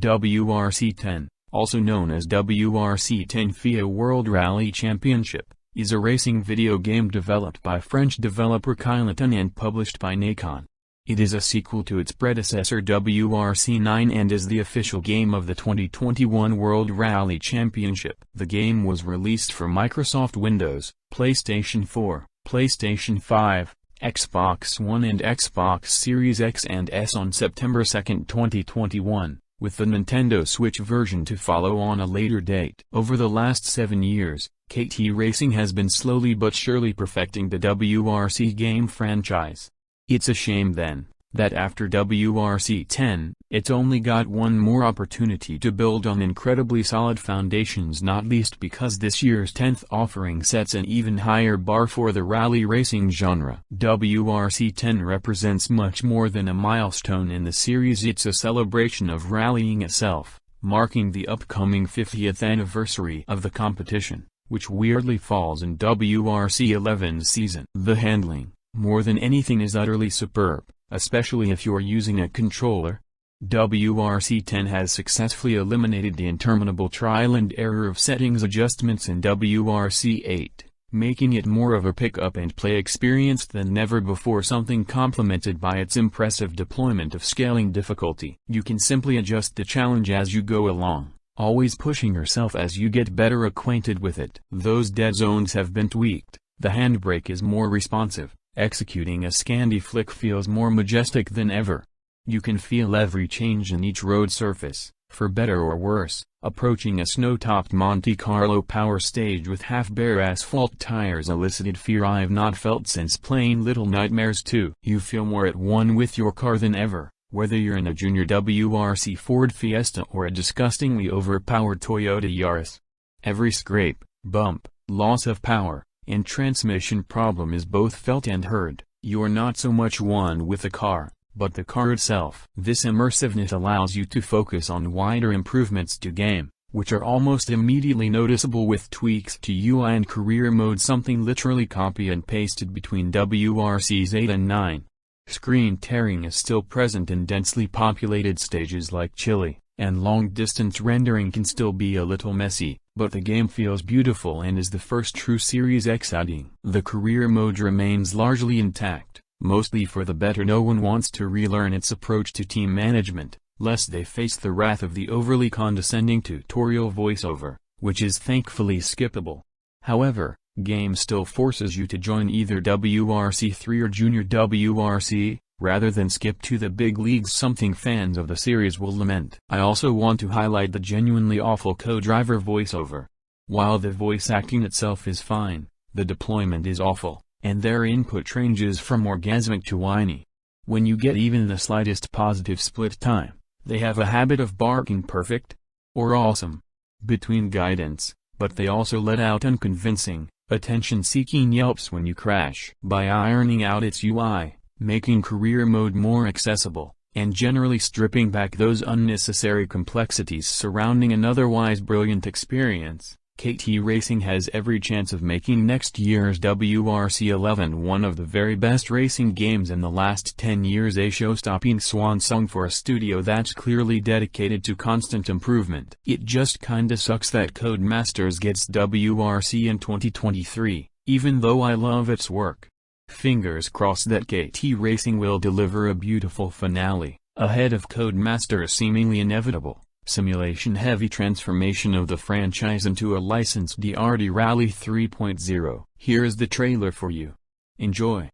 WRC 10, also known as WRC 10 FIA World Rally Championship, is a racing video game developed by French developer Kylotonn and published by Nacon. It is a sequel to its predecessor WRC 9 and is the official game of the 2021 World Rally Championship. The game was released for Microsoft Windows, PlayStation 4, PlayStation 5, Xbox One and Xbox Series X and S on September 2, 2021, with the Nintendo Switch version to follow on a later date. Over the last 7 years, KT Racing has been slowly but surely perfecting the WRC game franchise. It's a shame then, that after WRC 10, it's only got one more opportunity to build on incredibly solid foundations, not least because this year's 10th offering sets an even higher bar for the rally racing genre. WRC 10 represents much more than a milestone in the series. It's a celebration of rallying itself, marking the upcoming 50th anniversary of the competition, which weirdly falls in WRC 11's season. The handling, more than anything, is utterly superb, especially if you're using a controller. WRC 10 has successfully eliminated the interminable trial and error of settings adjustments in WRC 8, making it more of a pick-up-and-play experience than never before, something complemented by its impressive deployment of scaling difficulty. You can simply adjust the challenge as you go along, always pushing yourself as you get better acquainted with it. Those dead zones have been tweaked, the handbrake is more responsive, executing a Scandi flick feels more majestic than ever. You can feel every change in each road surface, for better or worse. Approaching a snow-topped Monte Carlo power stage with half-bare asphalt tires elicited fear I've not felt since playing Little Nightmares 2. You feel more at one with your car than ever, whether you're in a junior WRC Ford Fiesta or a disgustingly overpowered Toyota Yaris. Every scrape, bump, loss of power, and transmission problem is both felt and heard. You're not so much one with the car, but the car itself. This immersiveness allows you to focus on wider improvements to game, which are almost immediately noticeable with tweaks to UI and career mode, something literally copy and pasted between WRC's 8 and 9. Screen tearing is still present in densely populated stages like Chile, and long-distance rendering can still be a little messy, but the game feels beautiful and is the first true Series X outing. The career mode remains largely intact, mostly for the better. No one wants to relearn its approach to team management, lest they face the wrath of the overly condescending tutorial voiceover, which is thankfully skippable. However, game still forces you to join either WRC 3 or Junior WRC, rather than skip to the big leagues, something fans of the series will lament. I also want to highlight the genuinely awful co-driver voiceover. While the voice acting itself is fine, the deployment is awful, and their input ranges from orgasmic to whiny. When you get even the slightest positive split time, they have a habit of barking perfect or awesome between guidance, but they also let out unconvincing, attention-seeking yelps when you crash. By ironing out its UI, making career mode more accessible, and generally stripping back those unnecessary complexities surrounding an otherwise brilliant experience, KT Racing has every chance of making next year's WRC 11 one of the very best racing games in the last 10 years, a show-stopping swan song for a studio that's clearly dedicated to constant improvement. It just kinda sucks that Codemasters gets WRC in 2023, even though I love its work. Fingers crossed that KT Racing will deliver a beautiful finale, ahead of Codemasters' seemingly inevitable, simulation-heavy transformation of the franchise into a licensed Audi Rally 3.0. Here's the trailer for you. Enjoy.